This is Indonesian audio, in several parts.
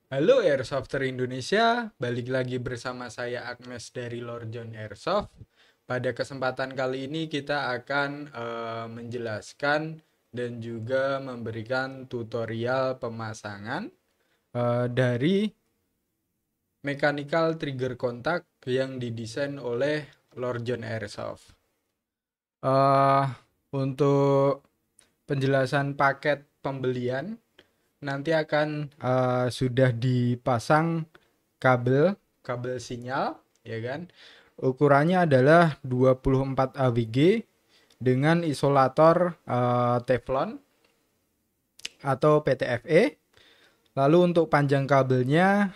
Halo Airsofter Indonesia, balik lagi bersama saya Agnes dari Lord John Airsoft. Pada kesempatan kali ini kita akan menjelaskan dan juga memberikan tutorial pemasangan dari mechanical trigger contact yang didesain oleh Lord John Airsoft. Eh, untuk penjelasan paket pembelian nanti akan sudah dipasang kabel kabel sinyal, ya kan, ukurannya adalah 24 AWG dengan isolator Teflon atau PTFE. Lalu untuk panjang kabelnya,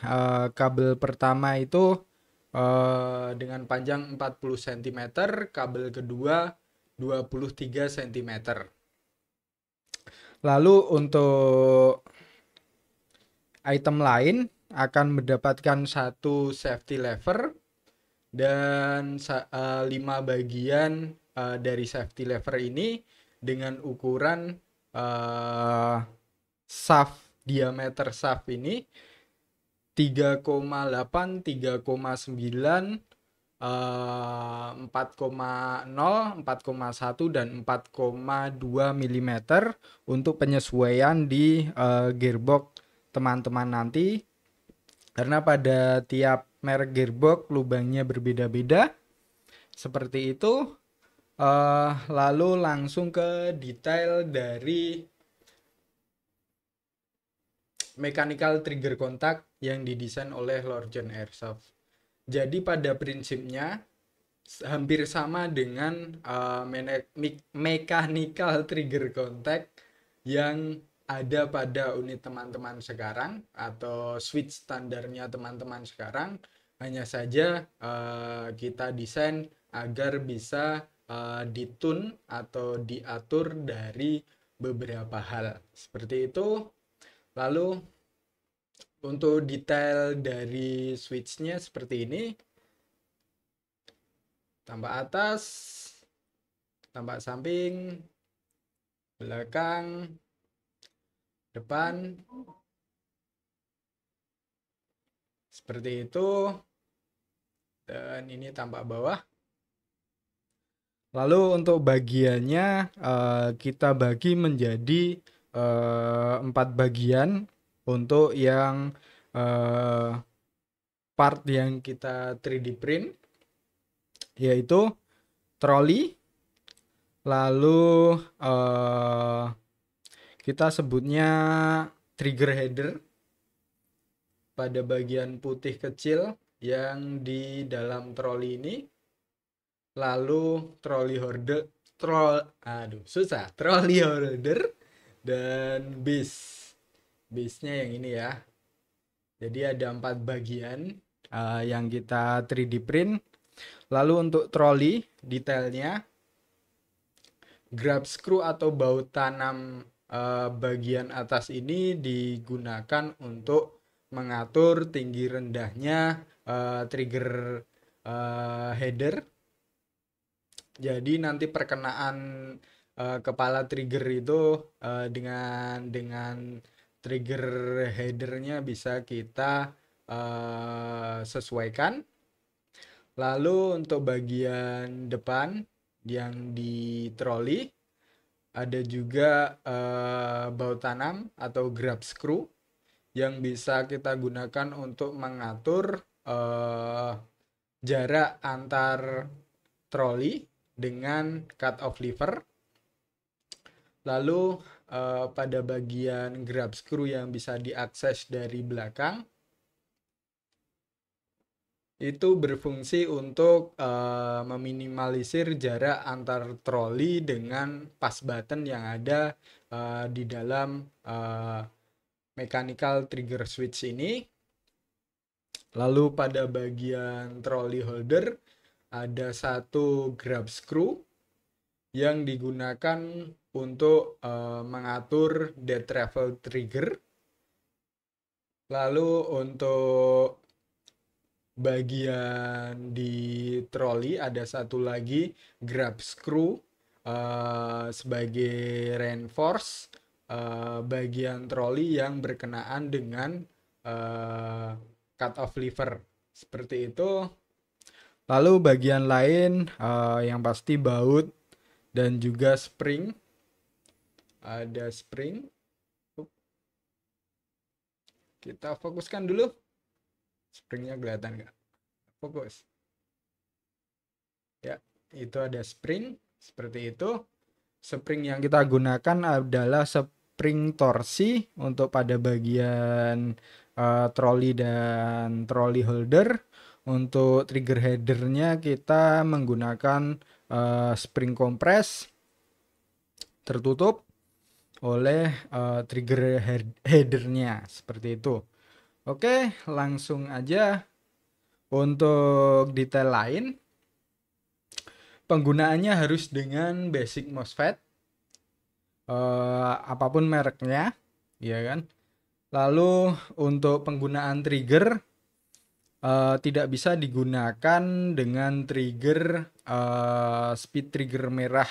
kabel pertama itu dengan panjang 40 cm, kabel kedua 23 cm. Lalu untuk item lain akan mendapatkan satu safety lever dan 5 bagian dari safety lever ini dengan ukuran shaft, diameter shaft ini 3,8, 3,9, 4,0, 4,1 dan 4,2 mm untuk penyesuaian di gearbox teman-teman nanti, karena pada tiap merek gearbox lubangnya berbeda-beda seperti itu. Lalu langsung ke detail dari mechanical trigger contact yang didesain oleh Lord John Airsoft. Jadi pada prinsipnya hampir sama dengan mechanical trigger contact yang ada pada unit teman-teman sekarang atau switch standarnya teman-teman sekarang. Hanya saja kita desain agar bisa ditune atau diatur dari beberapa hal seperti itu. Lalu untuk detail dari switchnya seperti ini: tampak atas, tampak samping, belakang, depan, seperti itu. Dan ini tampak bawah. Lalu untuk bagiannya kita bagi menjadi 4 bagian. Untuk yang part yang kita 3D print, yaitu troli. Lalu kita sebutnya trigger header pada bagian putih kecil yang di dalam troli ini. Lalu troli holder, troli holder dan base-nya yang ini ya. Jadi ada 4 bagian yang kita 3D print. Lalu untuk troli detailnya, grab screw atau baut tanam bagian atas ini digunakan untuk mengatur tinggi rendahnya trigger header. Jadi nanti perkenaan kepala trigger itu dengan trigger headernya bisa kita sesuaikan. Lalu untuk bagian depan yang di troli ada juga baut tanam atau grab screw yang bisa kita gunakan untuk mengatur jarak antar troli dengan cut off lever. Lalu pada bagian grab screw yang bisa diakses dari belakang itu berfungsi untuk meminimalisir jarak antar troli dengan pas button yang ada di dalam mechanical trigger switch ini. Lalu pada bagian trolley holder ada satu grab screw yang digunakan untuk mengatur dead travel trigger. Lalu untuk bagian di troli ada satu lagi grab screw sebagai reinforce bagian troli yang berkenaan dengan cut off lever seperti itu. Lalu bagian lain yang pasti baut dan juga spring. Ada spring. Kita fokuskan dulu. Springnya kelihatan nggak? Fokus. Ya, itu ada spring seperti itu. Spring yang kita gunakan adalah spring torsi untuk pada bagian troli dan trolley holder. Untuk trigger headernya kita menggunakan spring compress tertutup oleh trigger headernya seperti itu. Oke, langsung aja untuk detail lain. Penggunaannya harus dengan basic MOSFET, apapun mereknya, ya kan. Lalu untuk penggunaan trigger tidak bisa digunakan dengan trigger speed trigger merah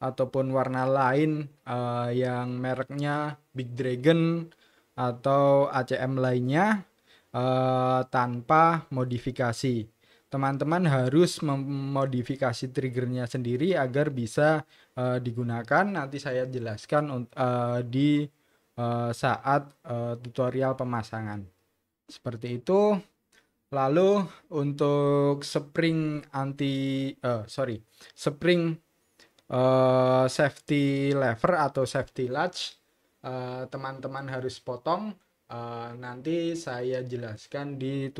ataupun warna lain yang mereknya Big Dragon atau ACM lainnya tanpa modifikasi. Teman-teman harus memodifikasi triggernya sendiri agar bisa digunakan. Nanti saya jelaskan di saat tutorial pemasangan. Seperti itu. Lalu untuk spring safety lever atau safety latch, teman-teman harus potong. Nanti saya jelaskan di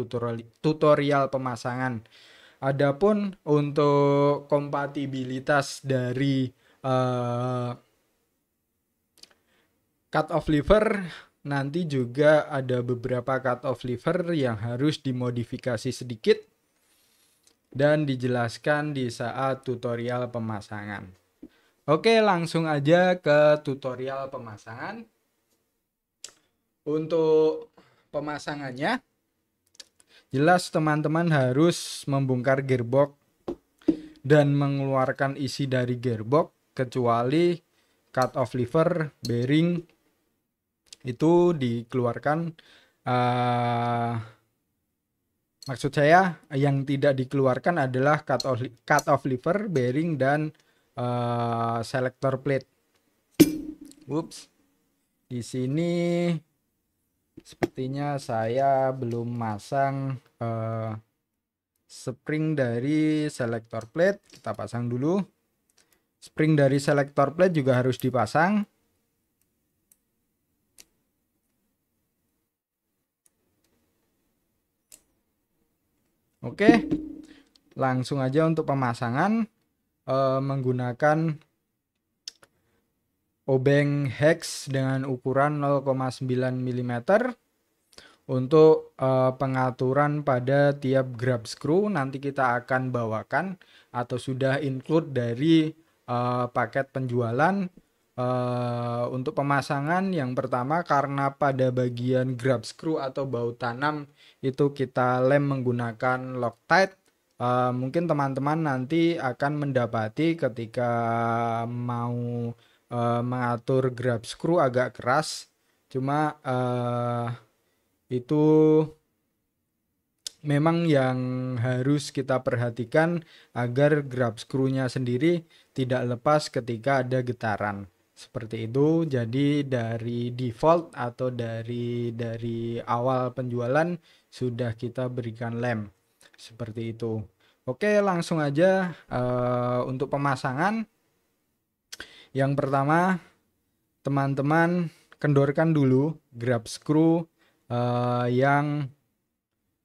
tutorial pemasangan. Adapun untuk kompatibilitas dari cut off lever, nanti juga ada beberapa cut off lever yang harus dimodifikasi sedikit dan dijelaskan di saat tutorial pemasangan. Oke, langsung aja ke tutorial pemasangan. Untuk pemasangannya, jelas teman-teman harus membongkar gearbox dan mengeluarkan isi dari gearbox, kecuali cut off lever, bearing itu dikeluarkan. Maksud saya yang tidak dikeluarkan adalah cut off lever, bearing, dan selector plate. Ups, di sini sepertinya saya belum masang spring dari selector plate. Kita pasang dulu. Spring dari selector plate juga harus dipasang. Oke, langsung aja untuk pemasangan menggunakan obeng hex dengan ukuran 0,9 mm untuk pengaturan pada tiap grab screw. Nanti kita akan bawakan atau sudah include dari paket penjualan. Untuk pemasangan yang pertama, karena pada bagian grab screw atau baut tanam itu kita lem menggunakan Loctite. Mungkin teman-teman nanti akan mendapati ketika mau mengatur grab screw agak keras, cuma itu memang yang harus kita perhatikan agar grab screw-nya sendiri tidak lepas ketika ada getaran. Seperti itu. Jadi dari default atau dari awal penjualan sudah kita berikan lem. Seperti itu. Oke, langsung aja untuk pemasangan. Yang pertama, teman-teman kendorkan dulu grab screw yang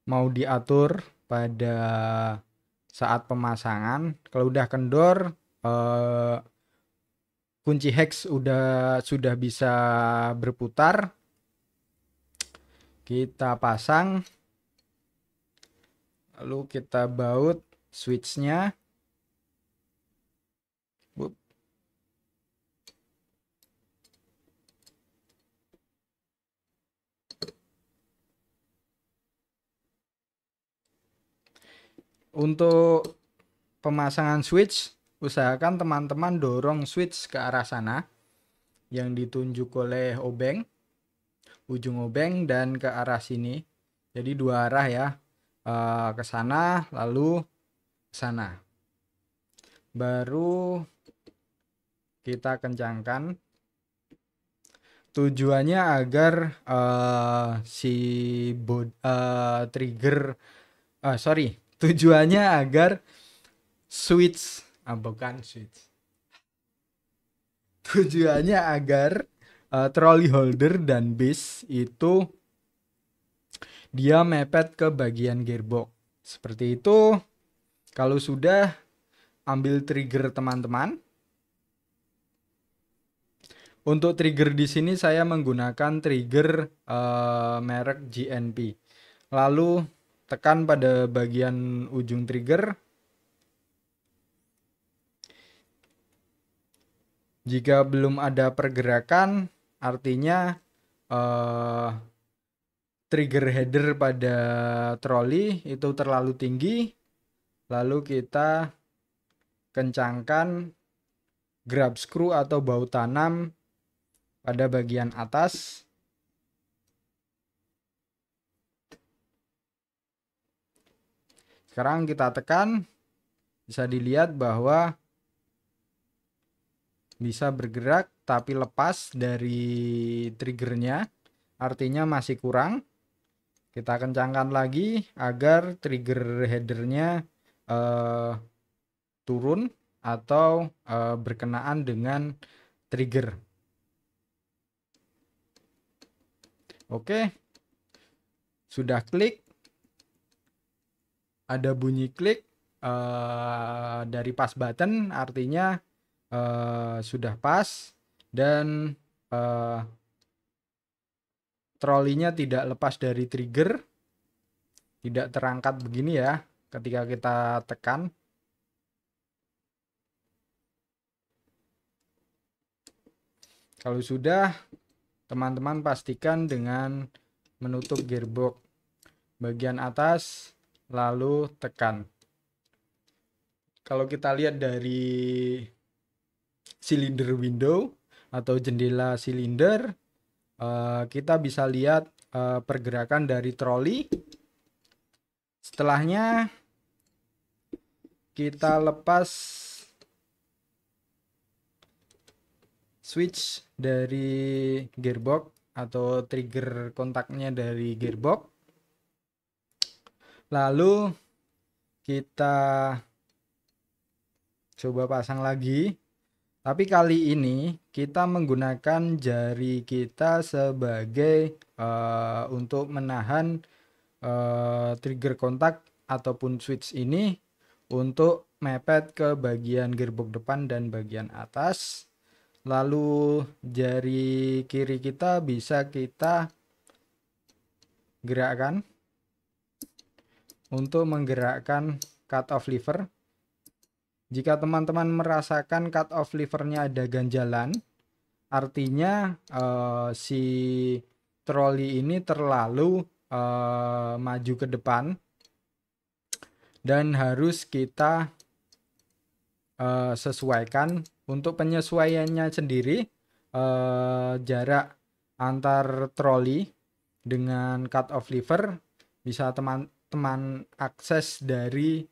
mau diatur pada saat pemasangan. Kalau udah kendor, kunci hex sudah bisa berputar. Kita pasang, lalu kita baut switchnya. Untuk pemasangan switch, usahakan teman-teman dorong switch ke arah sana yang ditunjuk oleh obeng. ujung obeng dan ke arah sini. Jadi dua arah ya, ke sana lalu ke sana. Baru kita kencangkan. Tujuannya agar si trigger, tujuannya agar switch, bukan switch. Tujuannya agar trolley holder dan base itu dia mepet ke bagian gearbox. Seperti itu. Kalau sudah, ambil trigger teman-teman. Untuk trigger di sini saya menggunakan trigger merek GNP. Lalu tekan pada bagian ujung trigger. Jika belum ada pergerakan, artinya trigger header pada troli itu terlalu tinggi. Lalu kita kencangkan grab screw atau baut tanam pada bagian atas. Sekarang kita tekan, bisa dilihat bahwa bisa bergerak tapi lepas dari triggernya, artinya masih kurang. Kita kencangkan lagi agar trigger headernya turun atau berkenaan dengan trigger. Oke, sudah klik, ada bunyi klik dari pas button, artinya sudah pas dan trolinya tidak lepas dari trigger, tidak terangkat begini ya ketika kita tekan. Kalau sudah, teman-teman pastikan dengan menutup gearbox bagian atas lalu tekan. Kalau kita lihat dari silinder window atau jendela silinder, kita bisa lihat pergerakan dari troli. Setelahnya kita lepas switch dari gearbox atau trigger kontaknya dari gearbox. Lalu kita coba pasang lagi. Tapi kali ini kita menggunakan jari kita sebagai untuk menahan trigger kontak ataupun switch ini untuk mepet ke bagian gearbox depan dan bagian atas. Lalu jari kiri kita bisa kita gerakkan untuk menggerakkan cut off lever. Jika teman-teman merasakan cut off levernya ada ganjalan, artinya si troli ini terlalu maju ke depan dan harus kita sesuaikan. Untuk penyesuaiannya sendiri, jarak antar troli dengan cut off lever bisa teman-teman akses dari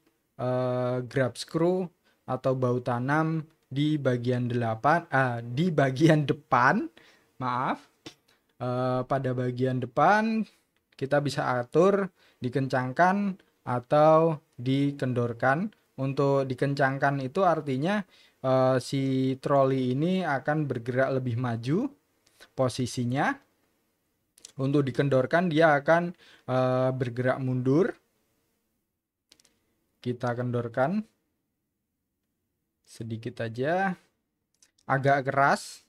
grab screw atau baut tanam di bagian depan, maaf. Pada bagian depan kita bisa atur dikencangkan atau dikendorkan. Untuk dikencangkan itu artinya si troli ini akan bergerak lebih maju posisinya. Untuk dikendorkan dia akan bergerak mundur. Kita kendorkan sedikit aja, agak keras.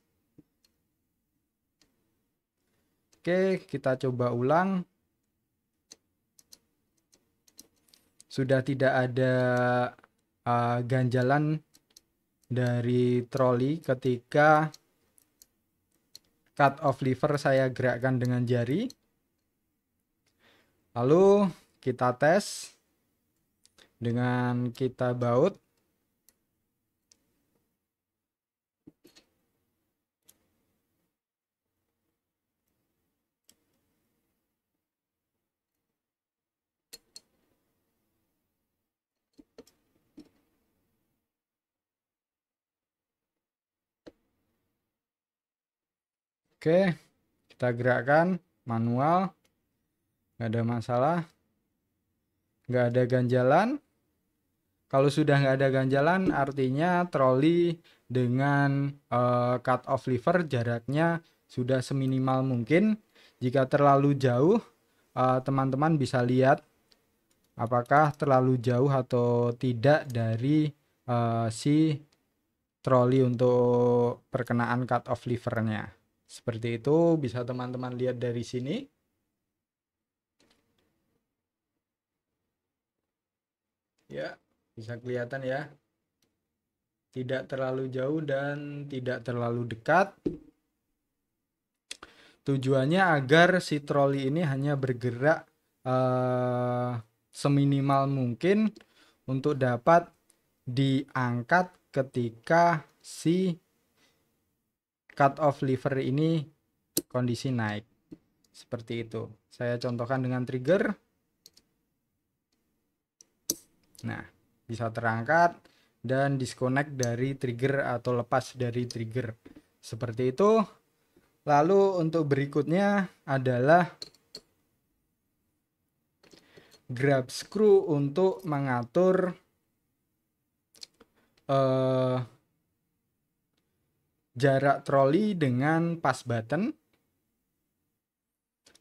Oke, kita coba ulang. Sudah tidak ada ganjalan dari troli ketika cut off lever saya gerakkan dengan jari. Lalu kita tes dengan kita baut. Oke, kita gerakkan manual, nggak ada masalah, nggak ada ganjalan. Kalau sudah nggak ada ganjalan, artinya troli dengan cut off lever jaraknya sudah seminimal mungkin. Jika terlalu jauh, teman-teman bisa lihat apakah terlalu jauh atau tidak dari si troli untuk perkenaan cut off levernya. Seperti itu bisa teman-teman lihat dari sini. Ya, bisa kelihatan ya. Tidak terlalu jauh dan tidak terlalu dekat. Tujuannya agar si troli ini hanya bergerak seminimal mungkin untuk dapat diangkat ketika si cut off lever ini kondisi naik. Seperti itu. Saya contohkan dengan trigger. Nah, bisa terangkat dan disconnect dari trigger atau lepas dari trigger. Seperti itu. Lalu untuk berikutnya adalah grab screw untuk mengatur jarak troli dengan pass button.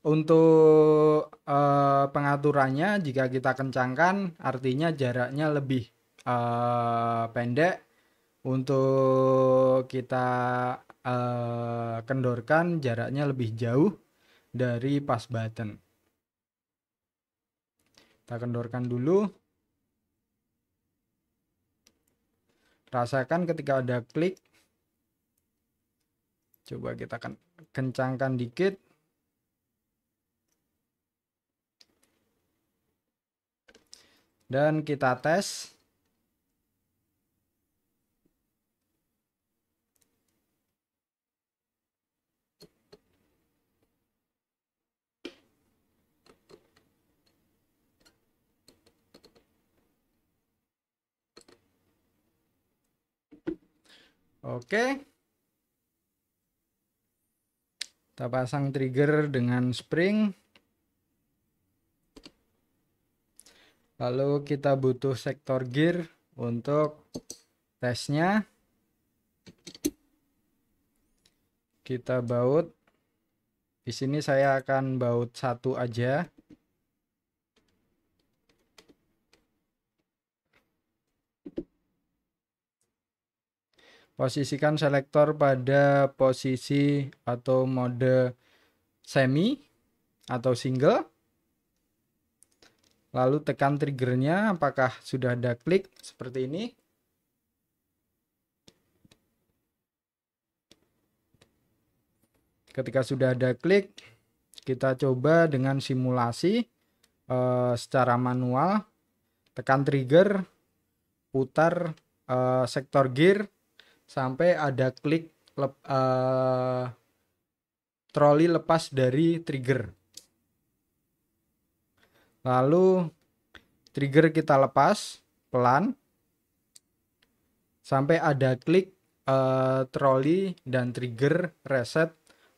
Untuk pengaturannya, jika kita kencangkan, artinya jaraknya lebih pendek. Untuk kita kendorkan, jaraknya lebih jauh dari pass button. Kita kendorkan dulu. Rasakan ketika ada klik. Coba kita kencangkan dikit. Dan kita tes. Oke. Kita pasang trigger dengan spring. Lalu kita butuh sektor gear untuk tesnya. Kita baut. Di sini saya akan baut satu aja. Posisikan selektor pada posisi atau mode semi atau single. Lalu tekan triggernya apakah sudah ada klik seperti ini. Ketika sudah ada klik, kita coba dengan simulasi secara manual. Tekan trigger, putar sektor gear sampai ada klik troli lepas dari trigger. Lalu trigger kita lepas pelan sampai ada klik troli dan trigger reset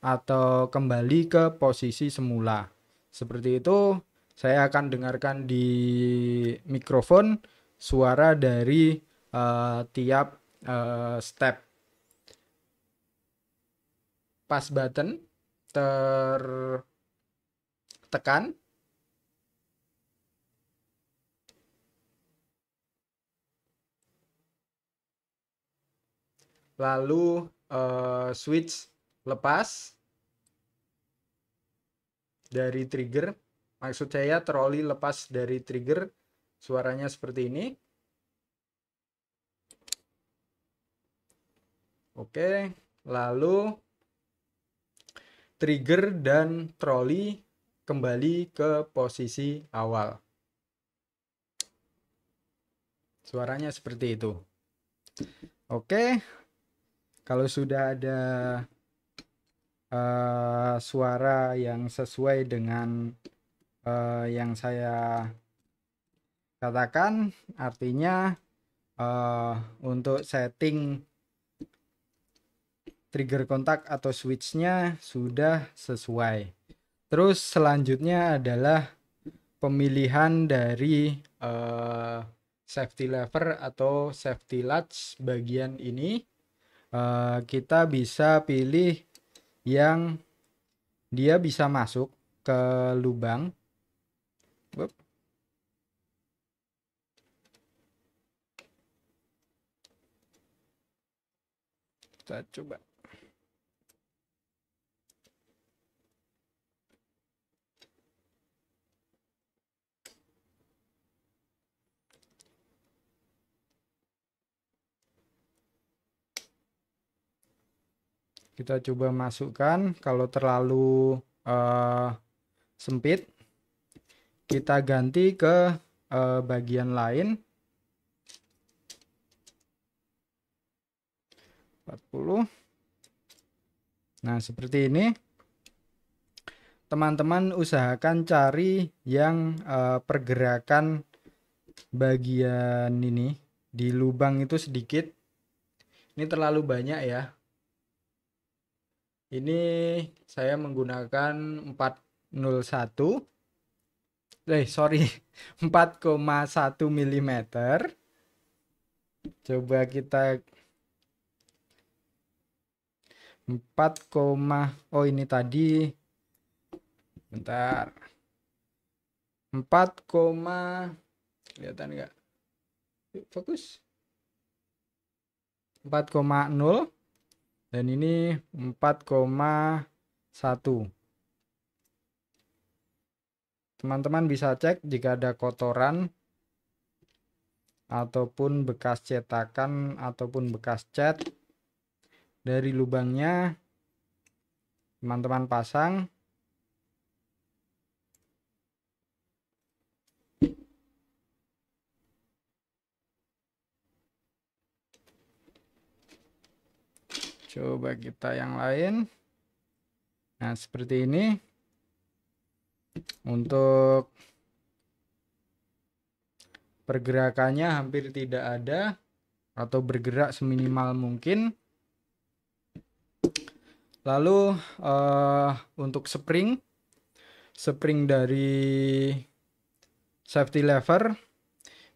atau kembali ke posisi semula. Seperti itu. Saya akan dengarkan di mikrofon suara dari tiap step. Pass button tertekan. Lalu switch lepas dari trigger. Maksud saya troli lepas dari trigger. Suaranya seperti ini. Oke, lalu trigger dan troli kembali ke posisi awal. Suaranya seperti itu. Oke, kalau sudah ada suara yang sesuai dengan yang saya katakan, artinya untuk setting trigger kontak atau switchnya sudah sesuai. Terus selanjutnya adalah pemilihan dari safety lever atau safety latch bagian ini. Kita bisa pilih yang dia bisa masuk ke lubang. Kita coba. Kita coba masukkan. Kalau terlalu sempit, kita ganti ke bagian lain. 40. Nah, seperti ini. Teman-teman usahakan cari yang pergerakan bagian ini di lubang itu sedikit. Ini terlalu banyak ya. Ini saya menggunakan 401. 4,1 mm. Coba kita 4, oh ini tadi. Bentar. 4, kelihatan enggak? Fokus. 4,0 dan ini 4,1. Teman-teman bisa cek jika ada kotoran ataupun bekas cetakan ataupun bekas cat dari lubangnya, teman-teman pasang. Coba kita yang lain. Nah, seperti ini. Untuk pergerakannya hampir tidak ada atau bergerak seminimal mungkin. Lalu untuk spring dari safety lever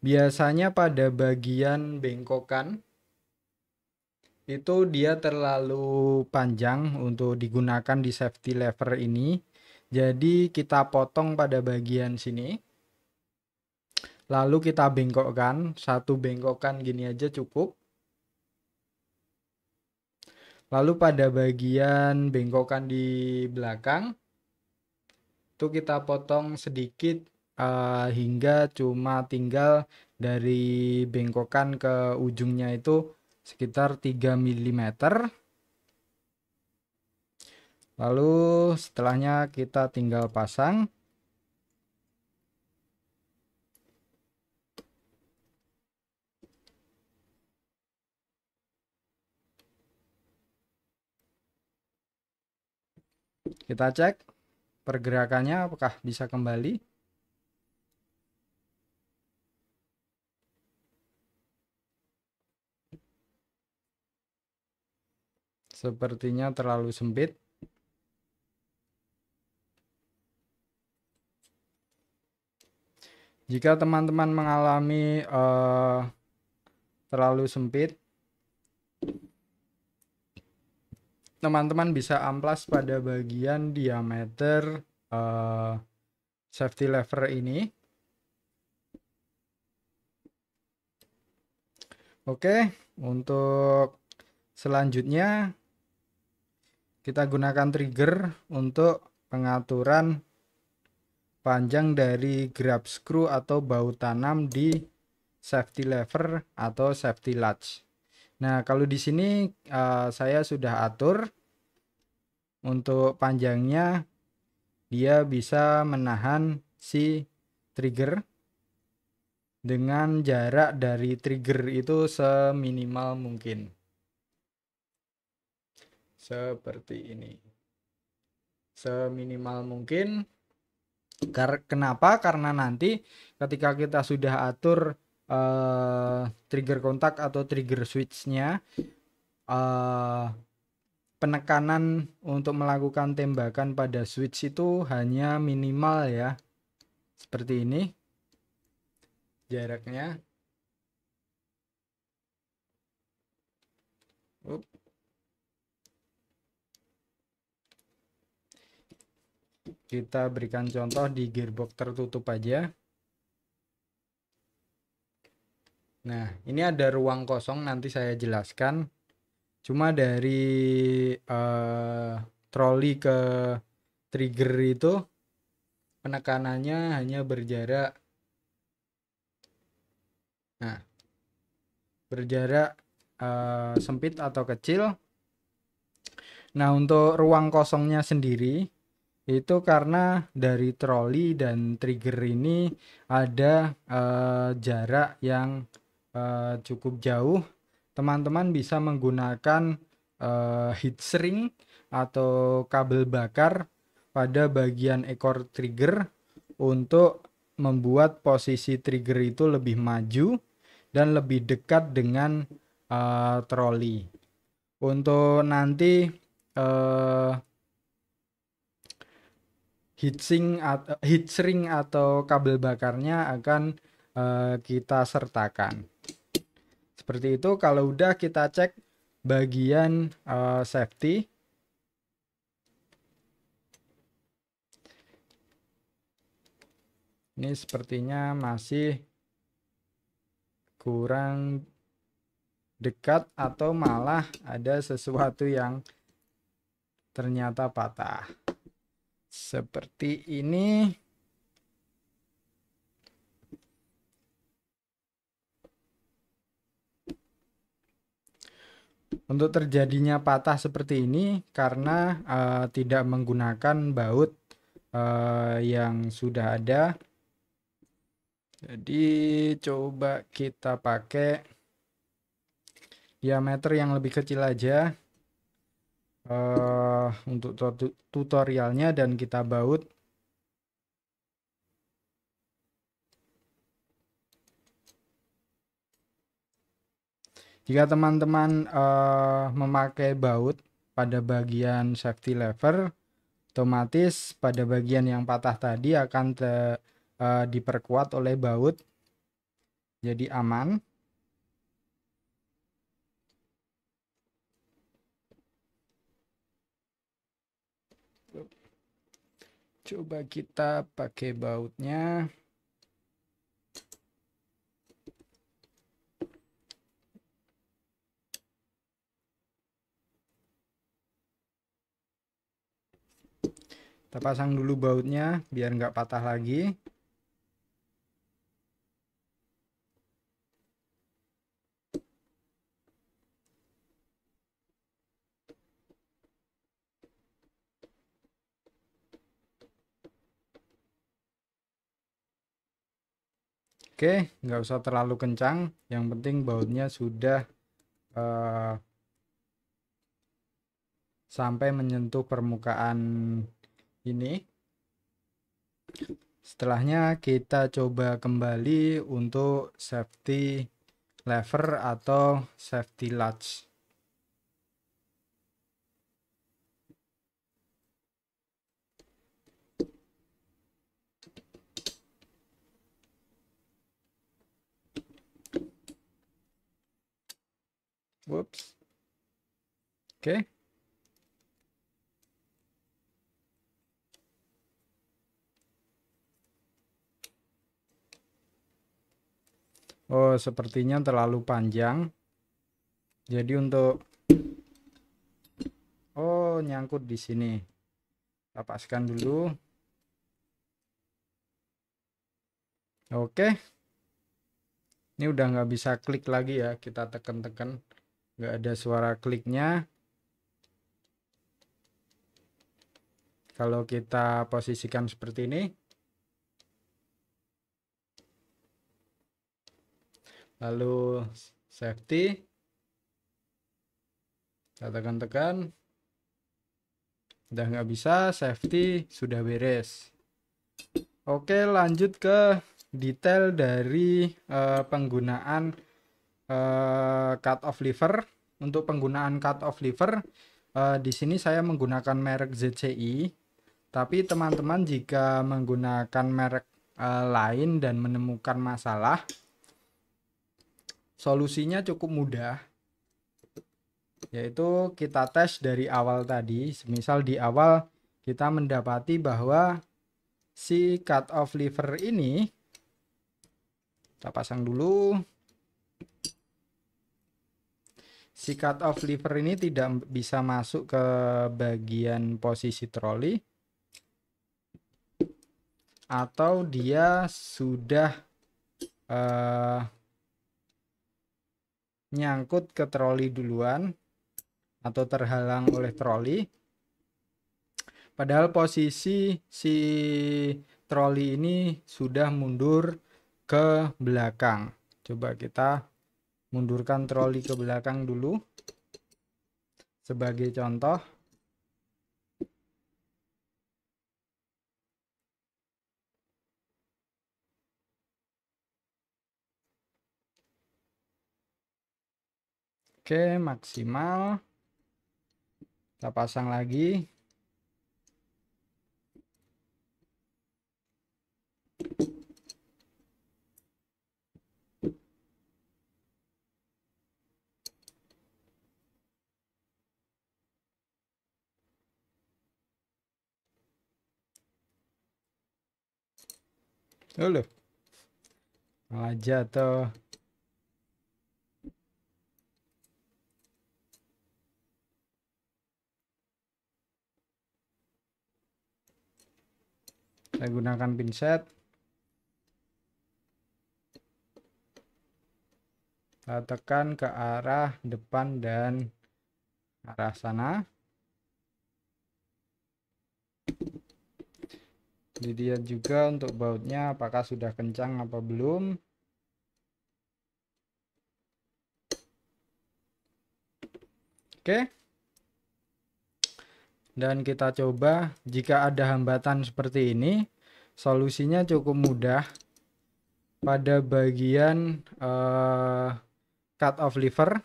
biasanya pada bagian bengkokan itu dia terlalu panjang untuk digunakan di safety lever ini. Jadi kita potong pada bagian sini. Lalu kita bengkokkan. Satu bengkokkan gini aja cukup. Lalu pada bagian bengkokan di belakang itu kita potong sedikit hingga cuma tinggal dari bengkokan ke ujungnya itu sekitar 3 mm. Lalu setelahnya kita tinggal pasang. Kita cek pergerakannya apakah bisa kembali. Sepertinya terlalu sempit. Jika teman-teman mengalami terlalu sempit, teman-teman bisa amplas pada bagian diameter safety lever ini. Oke, untuk selanjutnya kita gunakan trigger untuk pengaturan panjang dari grab screw atau baut tanam di safety lever atau safety latch. Nah, kalau di sini saya sudah atur untuk panjangnya, dia bisa menahan si trigger dengan jarak dari trigger itu seminimal mungkin. Seperti ini. Seminimal mungkin. Kenapa? Karena nanti ketika kita sudah atur trigger kontak atau trigger switchnya, penekanan untuk melakukan tembakan pada switch itu hanya minimal ya, seperti ini jaraknya. Kita berikan contoh di gearbox tertutup aja. Nah, ini ada ruang kosong, nanti saya jelaskan. Cuma dari troli ke trigger itu penekanannya hanya berjarak sempit atau kecil. Nah, untuk ruang kosongnya sendiri itu karena dari troli dan trigger ini ada jarak yang cukup jauh. Teman-teman bisa menggunakan heatshrink atau kabel bakar pada bagian ekor trigger untuk membuat posisi trigger itu lebih maju dan lebih dekat dengan troli. Untuk nanti heatshrink atau kabel bakarnya akan kita sertakan. Seperti itu. Kalau udah, kita cek bagian safety. Ini sepertinya masih kurang dekat atau malah ada sesuatu yang ternyata patah. Seperti ini. Untuk terjadinya patah seperti ini karena tidak menggunakan baut yang sudah ada. Jadi coba kita pakai diameter yang lebih kecil aja untuk tutorialnya, dan kita baut. Jika teman-teman memakai baut pada bagian safety lever, otomatis pada bagian yang patah tadi akan diperkuat oleh baut, jadi aman. Coba kita pakai bautnya. Kita pasang dulu bautnya biar nggak patah lagi. Oke, nggak usah terlalu kencang. Yang penting bautnya sudah sampai menyentuh permukaan ini. Setelahnya kita coba kembali untuk safety lever atau safety latch. Whoops. Oke. Oh, sepertinya terlalu panjang. Jadi untuk nyangkut di sini. Lepaskan dulu. Oke. Ini udah nggak bisa klik lagi ya. Kita tekan-tekan. Nggak ada suara kliknya. Kalau kita posisikan seperti ini. Lalu safety. Kita tekan-tekan. Udah nggak bisa, safety sudah beres. Oke, lanjut ke detail dari penggunaan cut off lever. Untuk penggunaan cut off lever, Di sini saya menggunakan merek ZCI, tapi teman-teman jika menggunakan merek lain dan menemukan masalah, solusinya cukup mudah, yaitu kita tes dari awal tadi. Misal di awal kita mendapati bahwa si cut off lever ini, kita pasang dulu, si cut off lever ini tidak bisa masuk ke bagian posisi troli, atau dia sudah nyangkut ke troli duluan atau terhalang oleh troli, padahal posisi si troli ini sudah mundur ke belakang. Coba kita mundurkan troli ke belakang dulu sebagai contoh. Oke, maksimal. Kita pasang lagi. Halo, malah jatuh. Saya gunakan pinset. Kita tekan ke arah depan dan arah sana. Dilihat juga untuk bautnya apakah sudah kencang apa belum. Oke. Dan kita coba, jika ada hambatan seperti ini, solusinya cukup mudah. Pada bagian cut off lever,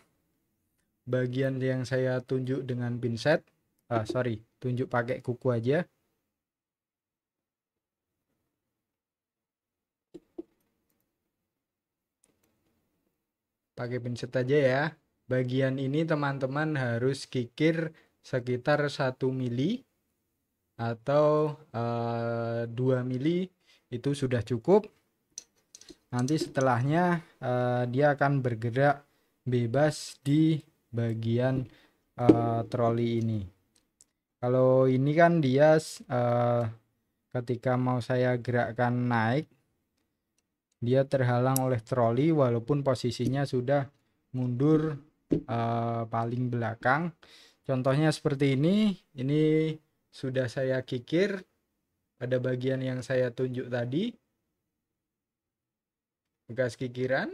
bagian yang saya tunjuk dengan pinset, tunjuk pakai kuku aja. Pakai pinset aja ya. Bagian ini teman-teman harus kikir sekitar 1 mili atau 2 mili, itu sudah cukup. Nanti setelahnya dia akan bergerak bebas di bagian troli ini. Kalau ini kan dia ketika mau saya gerakkan naik, dia terhalang oleh troli walaupun posisinya sudah mundur paling belakang. Contohnya seperti ini sudah saya kikir pada bagian yang saya tunjuk tadi, bekas kikiran.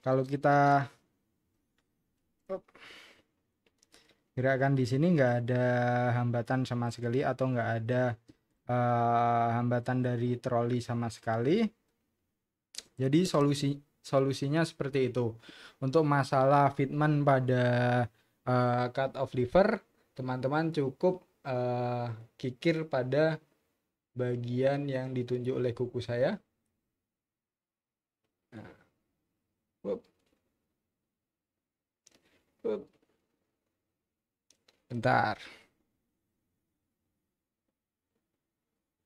Kalau kita gerakan di sini nggak ada hambatan sama sekali, atau nggak ada hambatan dari troli sama sekali. Jadi solusinya seperti itu. Untuk masalah fitment pada cut off lever, teman-teman cukup kikir pada bagian yang ditunjuk oleh kuku saya. Nah, bentar.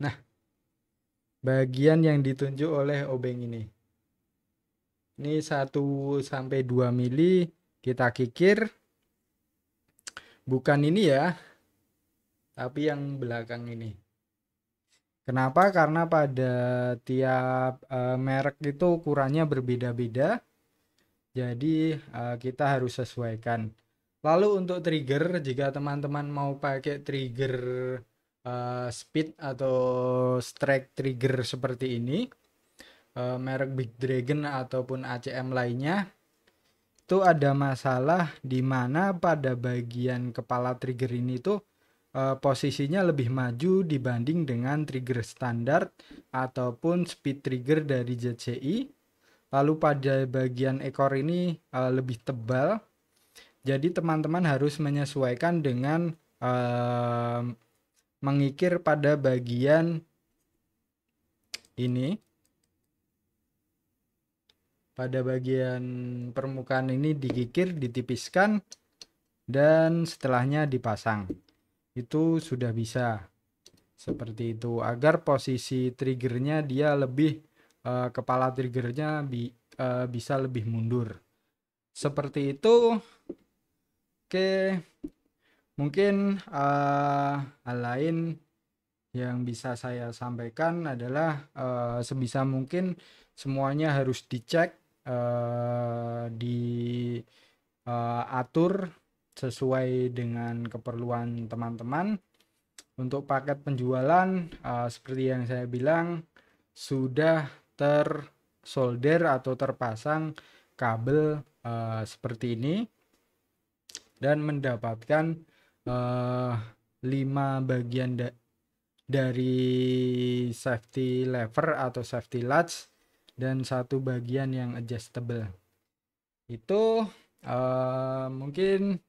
Nah, bagian yang ditunjuk oleh obeng ini 1-2 mili kita kikir, bukan ini ya, tapi yang belakang ini. Kenapa? Karena pada tiap merek itu ukurannya berbeda-beda, jadi kita harus sesuaikan. Lalu untuk trigger, jika teman-teman mau pakai trigger speed atau strike trigger seperti ini, merek Big Dragon ataupun ACM lainnya, itu ada masalah di mana pada bagian kepala trigger ini tuh posisinya lebih maju dibanding dengan trigger standar ataupun speed trigger dari ZCI. Lalu pada bagian ekor ini lebih tebal, Jadi teman-teman harus menyesuaikan dengan mengikir pada bagian ini, pada bagian permukaan ini dikikir, ditipiskan, dan setelahnya dipasang. Itu sudah bisa seperti itu, agar posisi triggernya dia lebih kepala triggernya bisa lebih mundur seperti itu. Oke, mungkin hal lain yang bisa saya sampaikan adalah sebisa mungkin semuanya harus dicek, diatur sesuai dengan keperluan teman-teman. Untuk paket penjualan seperti yang saya bilang, sudah tersolder atau terpasang kabel seperti ini dan mendapatkan 5 bagian dari safety lever atau safety latch dan 1 bagian yang adjustable. Itu mungkin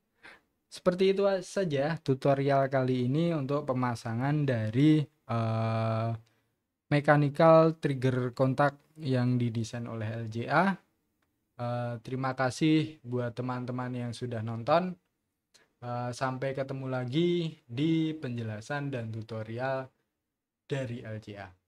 seperti itu saja tutorial kali ini untuk pemasangan dari mechanical trigger kontak yang didesain oleh LJA. Terima kasih buat teman-teman yang sudah nonton. Sampai ketemu lagi di penjelasan dan tutorial dari LJA.